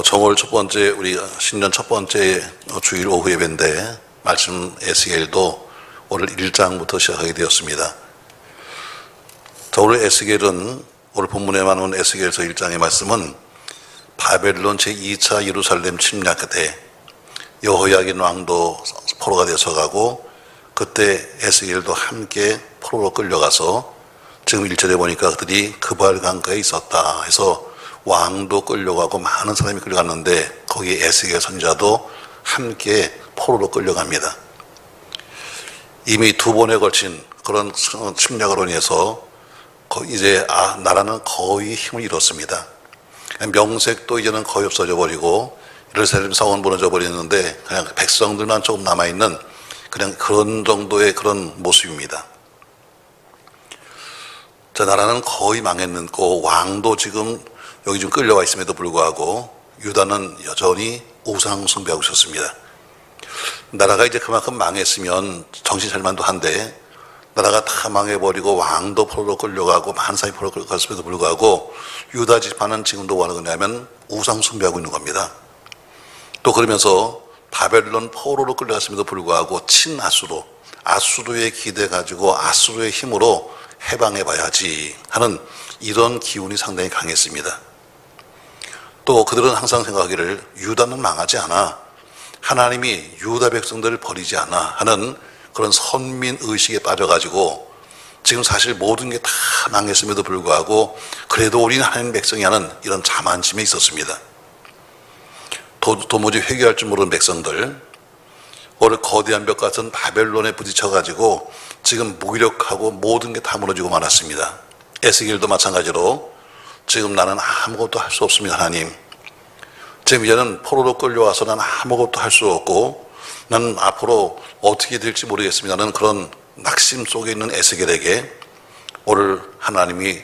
정월 첫 번째, 우리 신년 첫 번째 주일 오후 예배인데, 말씀 에스겔도 오늘 1장부터 시작하게 되었습니다. 자, 오늘 에스겔은, 오늘 본문에만 온 에스겔서 1장의 말씀은 바벨론 제2차 예루살렘 침략 때 여호야긴 왕도 포로가 되어서 가고, 그때 에스겔도 함께 포로로 끌려가서 지금 1절에 보니까 그들이 그발 강가에 있었다 해서 왕도 끌려가고 많은 사람이 끌려갔는데 거기에 에스겔 선지자도 함께 포로로 끌려갑니다. 이미 두 번에 걸친 그런 침략으로 인해서 이제 나라는 거의 힘을 잃었습니다. 명색도 이제는 거의 없어져 버리고 예루살렘 성은 무너져 버리는데 그냥 백성들만 조금 남아있는 그냥 그런 정도의 그런 모습입니다. 자, 나라는 거의 망했고 왕도 지금 여기 좀 끌려와 있음에도 불구하고 유다는 여전히 우상 숭배하고 있었습니다. 나라가 이제 그만큼 망했으면 정신 차릴만도 한데 나라가 다 망해버리고 왕도 포로로 끌려가고 많은 사람이 포로로 끌려갔음에도 불구하고 유다 지파는 지금도 뭐 하는 거냐면 우상 숭배하고 있는 겁니다. 또 그러면서 바벨론 포로로 끌려갔음에도 불구하고 친아수르, 아수르에 기대 가지고 아수르의 힘으로 해방해봐야지 하는 이런 기운이 상당히 강했습니다. 또 그들은 항상 생각하기를 유다는 망하지 않아, 하나님이 유다 백성들을 버리지 않아 하는 그런 선민의식에 빠져가지고 지금 사실 모든 게 다 망했음에도 불구하고 그래도 우리는 하나님 백성이 하는 이런 자만심에 있었습니다. 도무지 회개할 줄 모르는 백성들, 오늘 거대한 벽 같은 바벨론에 부딪혀가지고 지금 무기력하고 모든 게 다 무너지고 말았습니다. 에스겔도 마찬가지로 지금 나는 아무것도 할 수 없습니다. 하나님, 지금 이제는 포로로 끌려와서 나는 아무것도 할 수 없고 나는 앞으로 어떻게 될지 모르겠습니다. 나는 그런 낙심 속에 있는 에스겔에게 오늘 하나님이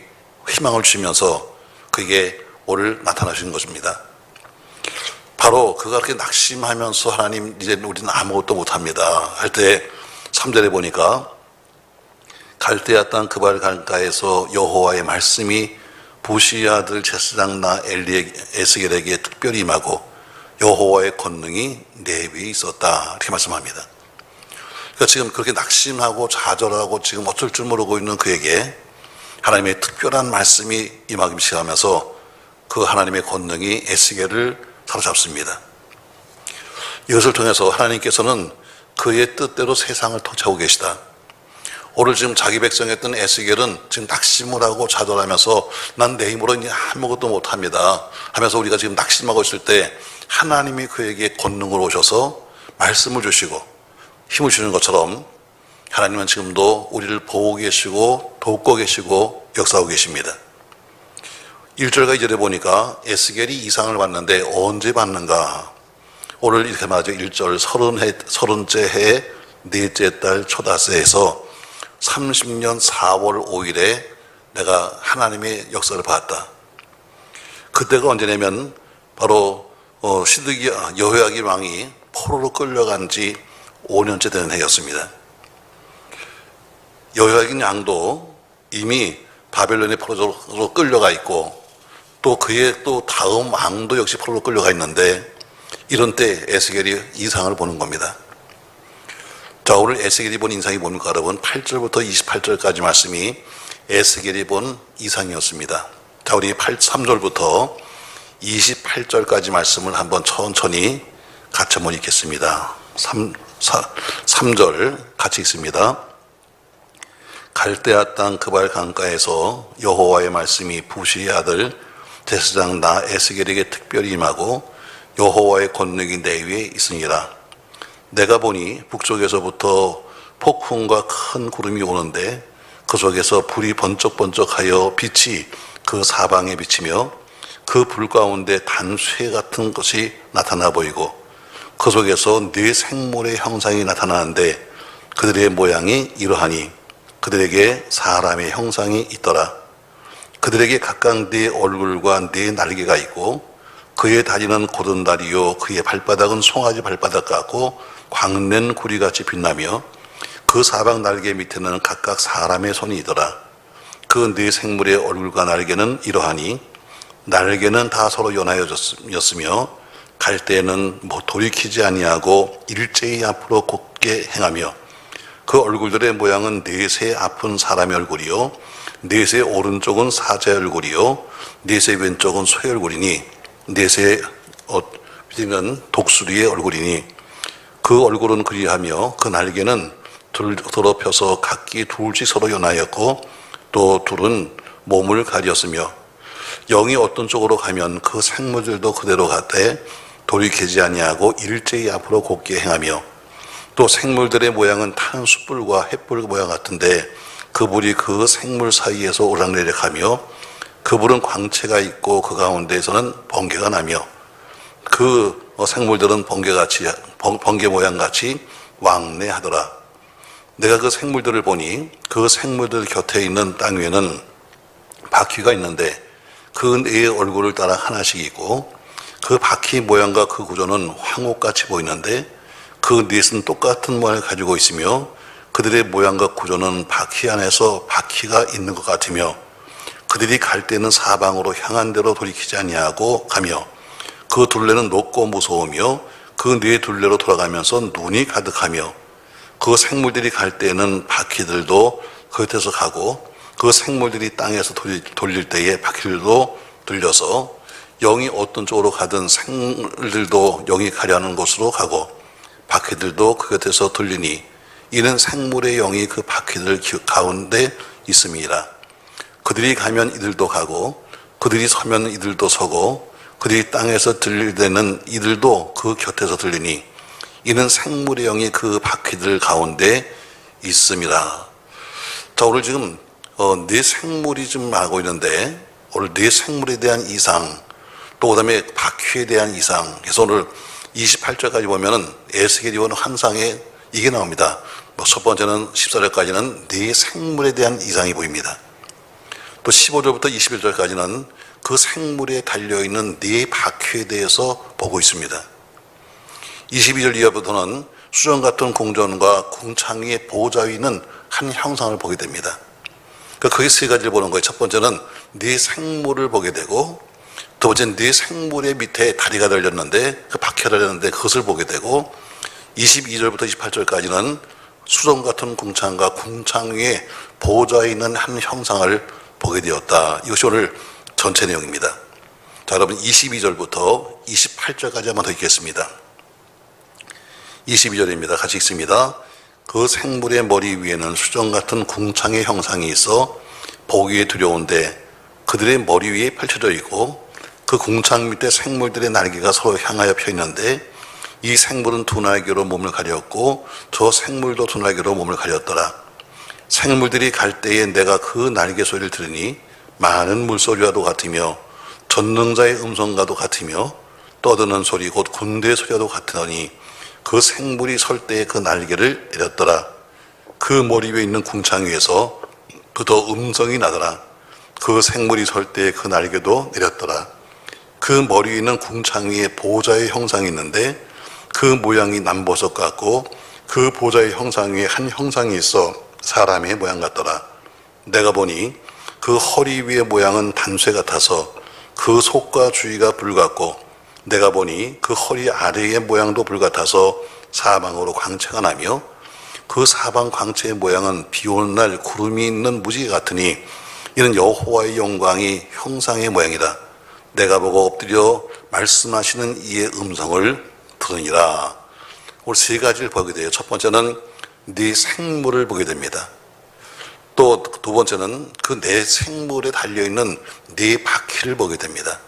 희망을 주시면서 그게 오늘 나타나시는 것입니다. 바로 그가 그렇게 낙심하면서 하나님 이제 우리는 아무것도 못합니다 할 때 3절에 보니까 갈대아 땅 그발 강가에서 여호와의 말씀이 부시 아들 제사장 나 에스겔에게 특별히 임하고 여호와의 권능이 내 위에 있었다 이렇게 말씀합니다. 그러니까 지금 그렇게 낙심하고 좌절하고 지금 어쩔 줄 모르고 있는 그에게 하나님의 특별한 말씀이 임하기 시작하면서 그 하나님의 권능이 에스겔을 사로잡습니다. 이것을 통해서 하나님께서는 그의 뜻대로 세상을 통치하고 계시다. 오늘 지금 자기 백성이었던 에스겔은 지금 낙심을 하고 좌절하면서 난 내 힘으로 이제 아무것도 못합니다 하면서 우리가 지금 낙심하고 있을 때 하나님이 그에게 권능으로 오셔서 말씀을 주시고 힘을 주는 것처럼 하나님은 지금도 우리를 보고 계시고 돕고 계시고 역사하고 계십니다. 1절과 2절에 보니까 에스겔이 이상을 봤는데 언제 봤는가? 오늘 이렇게 말하죠. 1절 30째 해 넷째 달 초다세에서 30년 4월 5일에 내가 하나님의 역사를 봤다. 그때가 언제냐면 바로 시드기야 여호야긴 왕이 포로로 끌려간 지 5년째 되는 해였습니다. 여호야긴 왕도 이미 바벨론의 포로로 끌려가 있고 또 그의 또 다음 왕도 역시 포로로 끌려가 있는데 이런 때 에스겔이 이상을 보는 겁니다. 자, 오늘 에스겔이 본 이상이 뭡니까 여러분? 8절부터 28절까지 말씀이 에스겔이 본 이상이었습니다. 자, 우리 3절부터 28절까지 말씀을 한번 천천히 같이 한번 읽겠습니다. 3절 같이 읽습니다. 갈대아 땅 그발 강가에서 여호와의 말씀이 부시의 아들 제사장 나 에스겔에게 특별히 임하고 여호와의 권능이 내 위에 있으니라. 내가 보니 북쪽에서부터 폭풍과 큰 구름이 오는데 그 속에서 불이 번쩍번쩍하여 빛이 그 사방에 비치며 그 불 가운데 단쇠 같은 것이 나타나 보이고 그 속에서 네 생물의 형상이 나타나는데 그들의 모양이 이러하니 그들에게 사람의 형상이 있더라. 그들에게 각각 네 얼굴과 네 날개가 있고 그의 다리는 곧은 다리요 그의 발바닥은 송아지 발바닥 같고 광낸 구리같이 빛나며 그 사방 날개 밑에는 각각 사람의 손이 있더라. 그 네 생물의 얼굴과 날개는 이러하니 날개는 다 서로 연하여졌으며 갈 때에는 돌이키지 아니하고 일제히 앞으로 곧게 행하며 그 얼굴들의 모양은 넷의 앞은 사람의 얼굴이요 넷의 오른쪽은 사자의 얼굴이요 넷의 왼쪽은 소의 얼굴이니 넷의 뒤는 독수리의 얼굴이니 그 얼굴은 그리하며 그 날개는 더럽혀서 각기 둘씩 서로 연하였고 또 둘은 몸을 가렸으며 영이 어떤 쪽으로 가면 그 생물들도 그대로 가되 돌이키지 아니하고 일제히 앞으로 곧게 행하며 또 생물들의 모양은 타는 숯불과 횃불 모양 같은데 그 불이 그 생물 사이에서 오락내락하며 그 불은 광채가 있고 그 가운데에서는 번개가 나며 그 생물들은 번개 모양같이 왕래하더라. 내가 그 생물들을 보니 그 생물들 곁에 있는 땅 위에는 바퀴가 있는데 그 네 얼굴을 따라 하나씩 있고 그 바퀴 모양과 그 구조는 황옥같이 보이는데 그 넷은 똑같은 모양을 가지고 있으며 그들의 모양과 구조는 바퀴 안에서 바퀴가 있는 것 같으며 그들이 갈 때는 사방으로 향한 대로 돌이키지 아니하고 가며 그 둘레는 높고 무서우며 그 네 둘레로 돌아가면서 눈이 가득하며 그 생물들이 갈 때는 바퀴들도 그 곁에서 가고 그 생물들이 땅에서 돌릴 때에 바퀴들도 돌려서 영이 어떤 쪽으로 가든 생물들도 영이 가려는 곳으로 가고 바퀴들도 그 곁에서 돌리니 이는 생물의 영이 그 바퀴들 가운데 있음이라. 그들이 가면 이들도 가고 그들이 서면 이들도 서고 그들이 땅에서 들릴 때는 이들도 그 곁에서 들리니 이는 생물의 영이 그 바퀴들 가운데 있음이라. 자, 오늘 지금 네 생물이 좀 하고 있는데 오늘 네 생물에 대한 이상 또 그다음에 바퀴에 대한 이상 그래서 오늘 28절까지 보면은 에스겔이 본 환상에 이게 나옵니다. 첫 번째는 14절까지는 네 생물에 대한 이상이 보입니다. 또 15절부터 21절까지는 그 생물에 달려있는 네 바퀴에 대해서 보고 있습니다. 22절 이하부터는 수정 같은 궁전과 궁창 위에 보호자 위 있는 한 형상을 보게 됩니다. 그러니까 그게 세 가지를 보는 거예요. 첫 번째는 네 생물을 보게 되고 두 번째는 네 생물의 밑에 다리가 달렸는데 그 바퀴가 달렸는데 그것을 보게 되고 22절부터 28절까지는 수정 같은 궁창과 궁창 위에 보호자에 있는 한 형상을 보게 되었다. 이것이 오늘 전체 내용입니다. 자, 여러분 22절부터 28절까지 한번 더 읽겠습니다. 22절입니다. 같이 읽습니다. 그 생물의 머리 위에는 수정 같은 궁창의 형상이 있어 보기에 두려운데 그들의 머리 위에 펼쳐져 있고 그 궁창 밑에 생물들의 날개가 서로 향하여 펴 있는데 이 생물은 두 날개로 몸을 가렸고 저 생물도 두 날개로 몸을 가렸더라. 생물들이 갈 때에 내가 그 날개 소리를 들으니 많은 물소리와도 같으며 전능자의 음성과도 같으며 떠드는 소리 곧 군대의 소리와도 같으니 그 생물이 설 때에 그 날개를 내렸더라. 그 머리 위에 있는 궁창 위에서 더 음성이 나더라. 그 생물이 설 때에 그 날개도 내렸더라. 그 머리 위에 있는 궁창 위에 보호자의 형상이 있는데 그 모양이 남보석 같고 그 보호자의 형상 위에 한 형상이 있어 사람의 모양 같더라. 내가 보니 그 허리 위의 모양은 단쇠 같아서 그 속과 주위가 불 같고 내가 보니 그 허리 아래의 모양도 불 같아서 사방으로 광채가 나며 그 사방 광채의 모양은 비 오는 날 구름이 있는 무지개 같으니 이는 여호와의 영광이 형상의 모양이다. 내가 보고 엎드려 말씀하시는 이의 음성을 들으니라. 오늘 세 가지를 보게 돼요. 첫 번째는 네 생물을 보게 됩니다. 또 두 번째는 그 내 생물에 달려있는 네 바퀴를 보게 됩니다.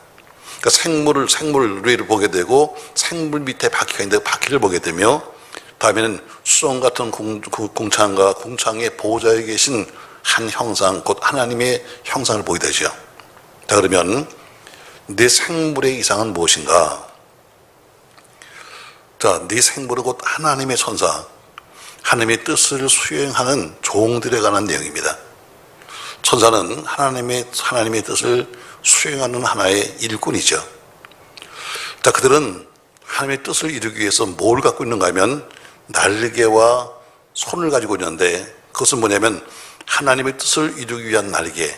그러니까 생물 위를 보게 되고 생물 밑에 바퀴가 있는데 바퀴를 보게 되며 다음에는 수정 같은 궁창과 궁창의 보호자에 계신 한 형상 곧 하나님의 형상을 보게 되죠. 자, 그러면 네 생물의 이상은 무엇인가? 자, 네 생물은 곧 하나님의 천사, 하나님의 뜻을 수행하는 종들에 관한 내용입니다. 천사는 하나님의 뜻을 수행하는 하나의 일꾼이죠. 자, 그들은 하나님의 뜻을 이루기 위해서 뭘 갖고 있는가 하면 날개와 손을 가지고 있는데 그것은 뭐냐면 하나님의 뜻을 이루기 위한 날개,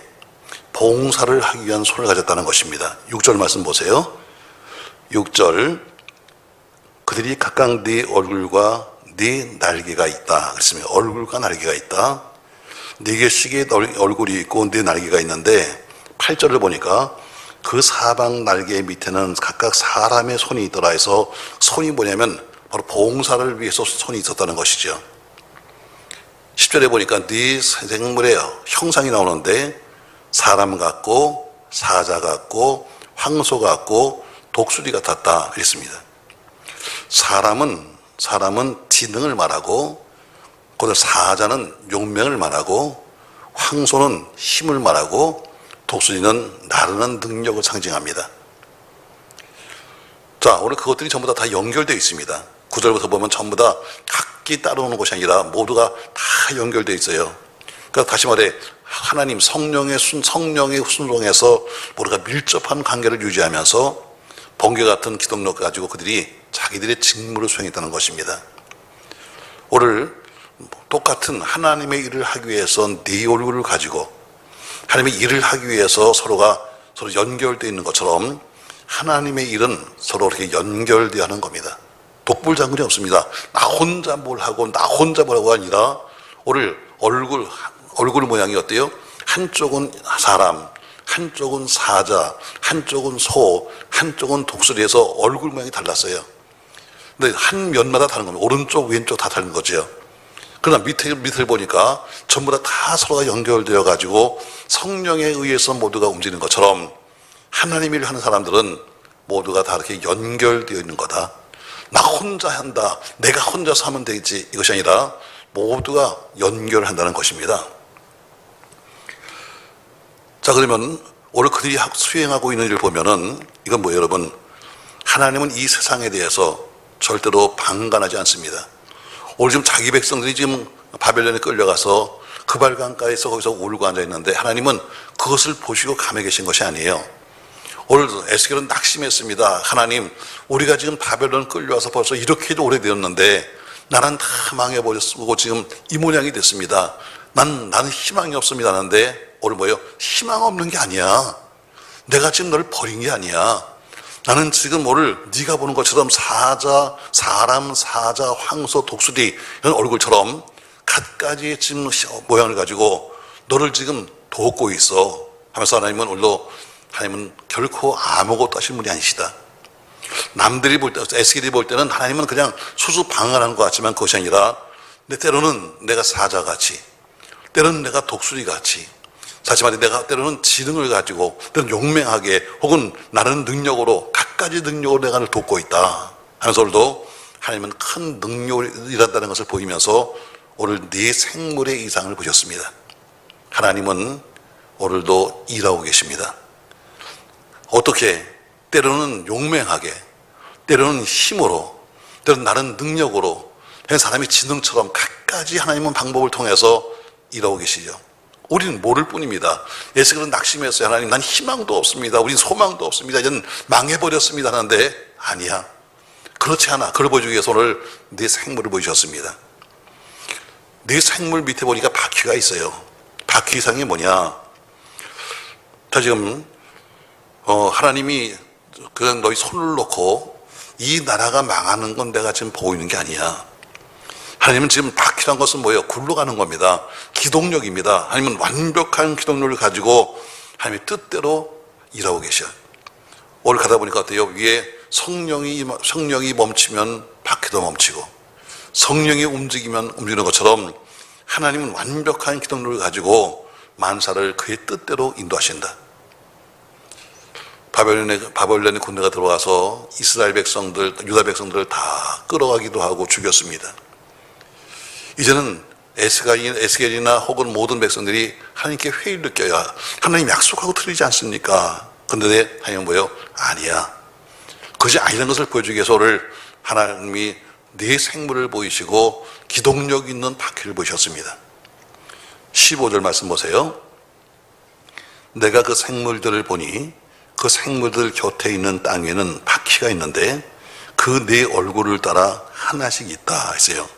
봉사를 하기 위한 손을 가졌다는 것입니다. 6절 말씀 보세요. 6절, 그들이 각각 네 얼굴과 네 날개가 있다 그랬습니다. 얼굴과 날개가 있다. 네 개씩의 얼굴이 있고 네 날개가 있는데 8절을 보니까 그 사방 날개 밑에는 각각 사람의 손이 있더라 해서 손이 뭐냐면 바로 봉사를 위해서 손이 있었다는 것이죠. 10절에 보니까 네 생물의 형상이 나오는데 사람 같고 사자 같고 황소 같고 독수리 같았다 그랬습니다. 사람은 지능을 말하고, 그 사자는 용맹을 말하고, 황소는 힘을 말하고, 독수리는 나르는 능력을 상징합니다. 자, 오늘 그것들이 전부 다 연결되어 있습니다. 9절부터 보면 전부 다 각기 따라오는 것이 아니라 모두가 다 연결되어 있어요. 그러니까 다시 말해 하나님 성령의 순종에서 모두가 밀접한 관계를 유지하면서 번개 같은 기동력 가지고 그들이 자기들의 직무를 수행했다는 것입니다. 오늘 똑같은 하나님의 일을 하기 위해서 네 얼굴을 가지고 하나님의 일을 하기 위해서 서로가 서로 연결되어 있는 것처럼 하나님의 일은 서로 이렇게 연결되어 하는 겁니다. 독불장군이 없습니다. 나 혼자 뭘 하고 나 혼자 뭐라고 아니라 오늘 얼굴 모양이 어때요? 한쪽은 사람, 한쪽은 사자, 한쪽은 소, 한쪽은 독수리에서 얼굴 모양이 달랐어요. 근데 한 면마다 다른 겁니다. 오른쪽, 왼쪽 다 다른 거죠. 그러나 밑을 보니까 전부 다 서로가 연결되어 가지고 성령에 의해서 모두가 움직이는 것처럼 하나님 일을 하는 사람들은 모두가 다 이렇게 연결되어 있는 거다. 나 혼자 한다, 내가 혼자서 하면 되겠지, 이것이 아니라 모두가 연결한다는 것입니다. 자, 그러면 오늘 그들이 수행하고 있는 일을 보면은 이건 뭐예요, 여러분? 하나님은 이 세상에 대해서 절대로 방관하지 않습니다. 오늘 지금 자기 백성들이 지금 바벨론에 끌려가서 그발강가에서 거기서 울고 앉아 있는데 하나님은 그것을 보시고 감해 계신 것이 아니에요. 오늘도 에스겔은 낙심했습니다. 하나님, 우리가 지금 바벨론 끌려와서 벌써 이렇게도 오래되었는데 나는 다 망해버렸고 지금 이 모양이 됐습니다. 나는 희망이 없습니다 하는데 오늘 뭐예요? 희망 없는 게 아니야. 내가 지금 널 버린 게 아니야. 나는 지금 오늘 네가 보는 것처럼 사자, 사람, 사자, 황소, 독수리 이런 얼굴처럼 갖가지의 지금 모양을 가지고 너를 지금 돕고 있어 하면서 하나님은 오늘도 하나님은 결코 아무것도 하신 분이 아니시다. 남들이 볼 때, 에스겔이 볼 때는 하나님은 그냥 수수방관하는 것 같지만 그것이 아니라 때로는 내가 사자같이, 때로는 내가 독수리같이, 다시 말해 내가 때로는 지능을 가지고 때로는 용맹하게 혹은 나는 능력으로 갖가지 능력으로 내가 널 돕고 있다 하면서 오늘도 하나님은 큰 능력을 일한다는 것을 보이면서 오늘 네 생물의 이상을 보셨습니다. 하나님은 오늘도 일하고 계십니다. 어떻게? 때로는 용맹하게, 때로는 힘으로, 때로는 나는 능력으로, 사람이 지능처럼 갖가지 하나님은 방법을 통해서 일하고 계시죠. 우리는 모를 뿐입니다. 에스겔은 낙심했어요. 하나님, 난 희망도 없습니다. 우린 소망도 없습니다. 이제는 망해버렸습니다 하는데 아니야. 그렇지 않아. 그걸 보여주기 위해서 오늘 네 생물을 보여주셨습니다. 네 생물 밑에 보니까 바퀴가 있어요. 바퀴 이상이 뭐냐? 자, 지금 하나님이 그냥 너희 손을 놓고 이 나라가 망하는 건 내가 지금 보고 있는 게 아니야. 하나님은 지금 바퀴란 것은 뭐예요? 굴러가는 겁니다. 기동력입니다. 하나님은 완벽한 기동력을 가지고 하나님의 뜻대로 일하고 계셔. 오늘 가다 보니까 어때요? 위에 성령이 멈추면 바퀴도 멈추고 성령이 움직이면 움직이는 것처럼 하나님은 완벽한 기동력을 가지고 만사를 그의 뜻대로 인도하신다. 바벨론의 군대가 들어와서 이스라엘 백성들, 유다 백성들을 다 끌어가기도 하고 죽였습니다. 이제는 에스겔이나 혹은 모든 백성들이 하나님께 회의를 느껴야 하나님 약속하고 틀리지 않습니까? 그런데 하나님은 뭐예요? 아니야. 그것이 아니라는 것을 보여주기 위해서 오늘 하나님이 네 생물을 보이시고 기동력 있는 바퀴를 보이셨습니다. 15절 말씀 보세요. 내가 그 생물들을 보니 그 생물들 곁에 있는 땅에는 바퀴가 있는데 그 네 얼굴을 따라 하나씩 있다 했어요.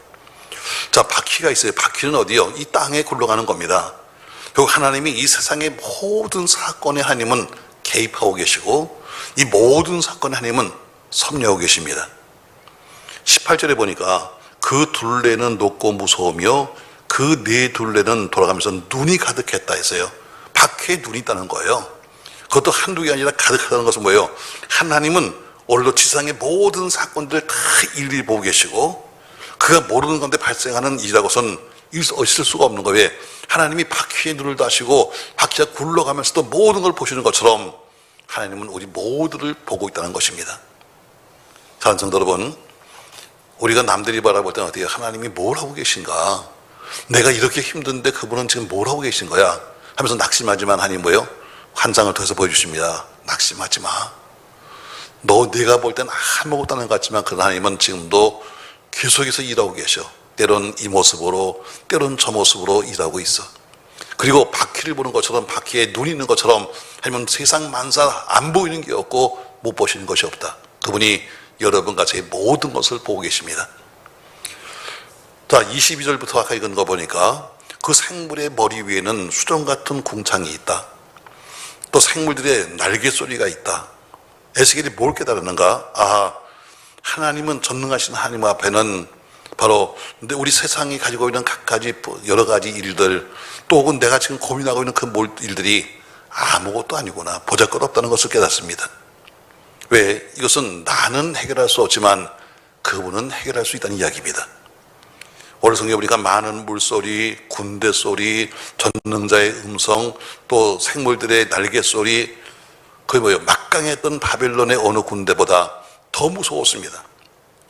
자, 바퀴가 있어요. 바퀴는 어디요? 이 땅에 굴러가는 겁니다. 결국 하나님이 이 세상의 모든 사건에 하나님은 개입하고 계시고 이 모든 사건에 하나님은 섭리하고 계십니다. 18절에 보니까 그 둘레는 높고 무서우며 그 네 둘레는 돌아가면서 눈이 가득했다 했어요. 밖에 눈이 있다는 거예요. 그것도 한두 개 아니라 가득하다는 것은 뭐예요? 하나님은 오늘도 지상의 모든 사건들을 다 일일이 보고 계시고 그가 모르는 건데 발생하는 일이라고서는 있을 수가 없는 거예요. 왜? 하나님이 바퀴에 눈을 다시고 바퀴가 굴러가면서도 모든 걸 보시는 것처럼 하나님은 우리 모두를 보고 있다는 것입니다. 사랑하는 성도 여러분, 우리가 남들이 바라볼 때는 어떻게 하나님이 뭘 하고 계신가? 내가 이렇게 힘든데 그분은 지금 뭘 하고 계신 거야? 하면서 낙심하지만 하나님 뭐예요? 환상을 통해서 보여주십니다. 낙심하지 마. 내가 볼 때는 아무것도 아닌 것 같지만 그 하나님은 지금도 계속해서 일하고 계셔. 때론 이 모습으로, 때론 저 모습으로 일하고 있어. 그리고 바퀴를 보는 것처럼 바퀴에 눈이 있는 것처럼 하나님은 세상 만사 안 보이는 게 없고 못 보시는 것이 없다. 그분이 여러분과 제 모든 것을 보고 계십니다. 자, 22절부터 아까 읽은 거 보니까 그 생물의 머리 위에는 수정 같은 궁창이 있다. 또 생물들의 날개 소리가 있다. 에스겔이 뭘 깨달았는가? 하나님은 전능하신 하나님 앞에는 바로 우리 세상이 가지고 있는 각가지 여러 가지 일들 또 혹은 내가 지금 고민하고 있는 그 일들이 아무것도 아니구나. 보잘것없다는 것을 깨닫습니다. 왜? 이것은 나는 해결할 수 없지만 그분은 해결할 수 있다는 이야기입니다. 오늘 성경에 보니까 많은 물소리, 군대 소리, 전능자의 음성, 또 생물들의 날개 소리, 그게 뭐예요? 막강했던 바벨론의 어느 군대보다 더 무서웠습니다.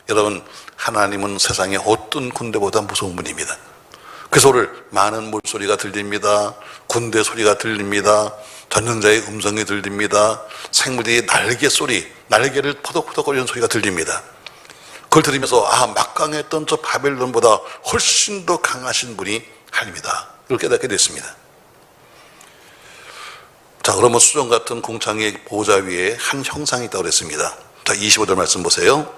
여러분, 하나님은 세상의 어떤 군대보다 무서운 분입니다. 그래서 오늘 많은 물소리가 들립니다. 군대 소리가 들립니다. 전능자의 음성이 들립니다. 생물들의 날개 소리, 날개를 퍼덕퍼덕거리는 소리가 들립니다. 그걸 들으면서 막강했던 저 바벨론보다 훨씬 더 강하신 분이 하나님이다. 이걸 깨닫게 됐습니다. 자, 그러면 수정 같은 궁창의 보좌 위에 한 형상이 있다고 그랬습니다. 자, 25절 말씀 보세요.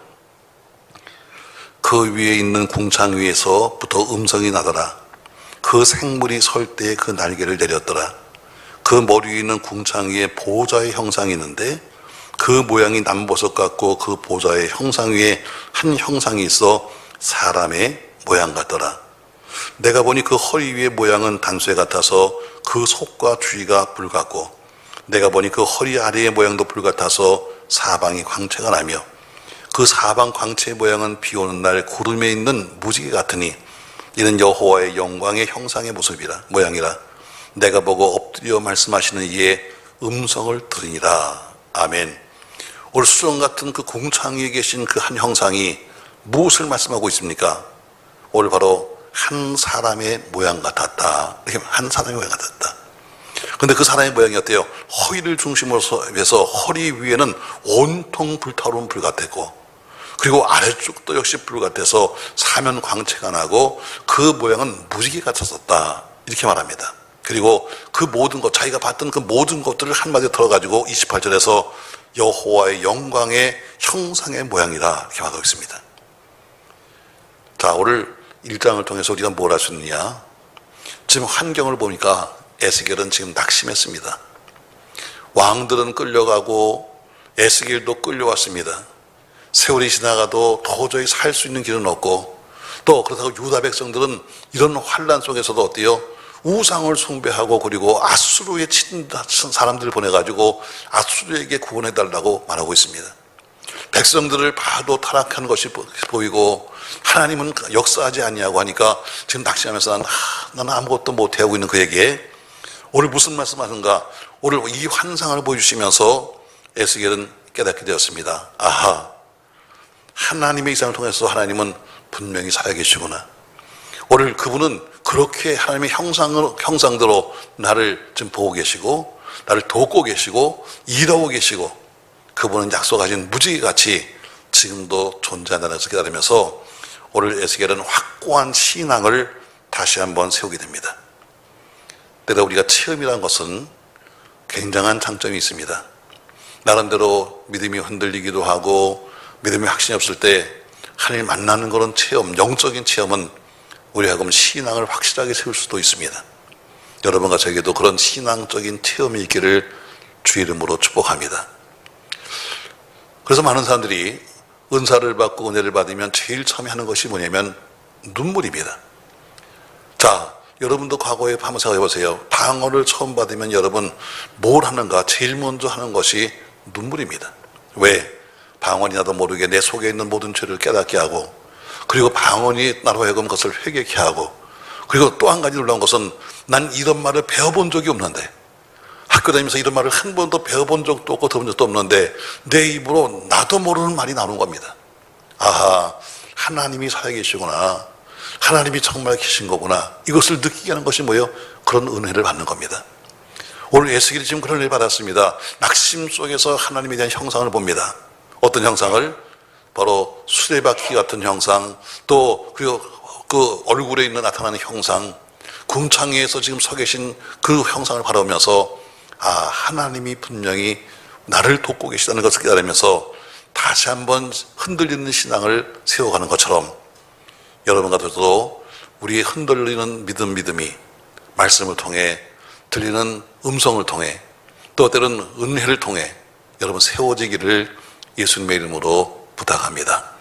그 위에 있는 궁창 위에서부터 음성이 나더라. 그 생물이 설 때에 그 날개를 내렸더라. 그 머리 위에 있는 궁창 위에 보좌의 형상이 있는데 그 모양이 남보석 같고 그 보좌의 형상 위에 한 형상이 있어 사람의 모양 같더라. 내가 보니 그 허리 위의 모양은 단쇠 같아서 그 속과 주위가 불 같고 내가 보니 그 허리 아래의 모양도 불 같아서 사방이 광채가 나며 그 사방 광채의 모양은 비 오는 날 구름에 있는 무지개 같으니 이는 여호와의 영광의 형상의 모양이라. 내가 보고 엎드려 말씀하시는 이의 음성을 들으니라. 아멘. 오늘 수정 같은 그 궁창 위에 계신 그 한 형상이 무엇을 말씀하고 있습니까? 오늘 바로 한 사람의 모양 같았다. 이렇게 한 사람의 모양 같았다. 근데 그 사람의 모양이 어때요? 허리를 중심으로 해서 허리 위에는 온통 불타오르는 불 같았고 그리고 아래쪽도 역시 불 같아서 사면 광채가 나고 그 모양은 무지개 같았었다. 이렇게 말합니다. 그리고 그 모든 것, 자기가 봤던 그 모든 것들을 한마디로 들어가지고 28절에서 여호와의 영광의 형상의 모양이라 이렇게 말하고 있습니다. 자, 오늘 1장을 통해서 우리가 뭘 할 수 있느냐? 지금 환경을 보니까 에스겔은 지금 낙심했습니다. 왕들은 끌려가고 에스겔도 끌려왔습니다. 세월이 지나가도 도저히 살 수 있는 길은 없고 또 그렇다고 유다 백성들은 이런 환란 속에서도 어때요? 우상을 숭배하고 그리고 아수르에 친 사람들을 보내가지고 아수르에게 구원해달라고 말하고 있습니다. 백성들을 봐도 타락한 것이 보이고 하나님은 역사하지 아니하고 하니까 지금 낙심하면서 나는 아무것도 못하고 있는 그에게 오늘 무슨 말씀하는가? 오늘 이 환상을 보여주시면서 에스겔은 깨닫게 되었습니다. 하나님의 이상을 통해서 하나님은 분명히 살아계시구나. 오늘 그분은 그렇게 하나님의 형상대로 나를 지금 보고 계시고 나를 돕고 계시고 일하고 계시고 그분은 약속하신 무지개같이 지금도 존재한다는 것을 깨달으면서 오늘 에스겔은 확고한 신앙을 다시 한번 세우게 됩니다. 때로 우리가 체험이라는 것은 굉장한 장점이 있습니다. 나름대로 믿음이 흔들리기도 하고 믿음이 확신이 없을 때 하나님 만나는 그런 체험, 영적인 체험은 우리하고 신앙을 확실하게 세울 수도 있습니다. 여러분과 저에게도 그런 신앙적인 체험이 있기를 주 이름으로 축복합니다. 그래서 많은 사람들이 은사를 받고 은혜를 받으면 제일 처음에 하는 것이 뭐냐면 눈물입니다. 자, 여러분도 과거에 한번 생각해 보세요. 방언을 처음 받으면 여러분 뭘 하는가? 제일 먼저 하는 것이 눈물입니다. 왜? 방언이 나도 모르게 내 속에 있는 모든 죄를 깨닫게 하고, 그리고 방언이 나로 하여금 그것을 회개케 하고, 그리고 또 한 가지 놀라운 것은 난 이런 말을 배워본 적이 없는데, 학교 다니면서 이런 말을 한 번도 배워본 적도 없고 들어본 적도 없는데 내 입으로 나도 모르는 말이 나오는 겁니다. 아하, 하나님이 살아계시구나, 하나님이 정말 계신 거구나, 이것을 느끼게 하는 것이 뭐예요? 그런 은혜를 받는 겁니다. 오늘 에스겔이 지금 그런 은혜를 받았습니다. 낙심 속에서 하나님에 대한 형상을 봅니다. 어떤 형상을? 바로 수레바퀴 같은 형상, 또 그리고 그 얼굴에 있는 나타나는 형상, 궁창에서 지금 서 계신 그 형상을 바라보면서 아, 하나님이 분명히 나를 돕고 계시다는 것을 깨달으면서 다시 한번 흔들리는 신앙을 세워가는 것처럼 여러분과 저도 우리의 흔들리는 믿음이 말씀을 통해, 들리는 음성을 통해, 또 때로는 은혜를 통해 여러분 세워지기를 예수님의 이름으로 부탁합니다.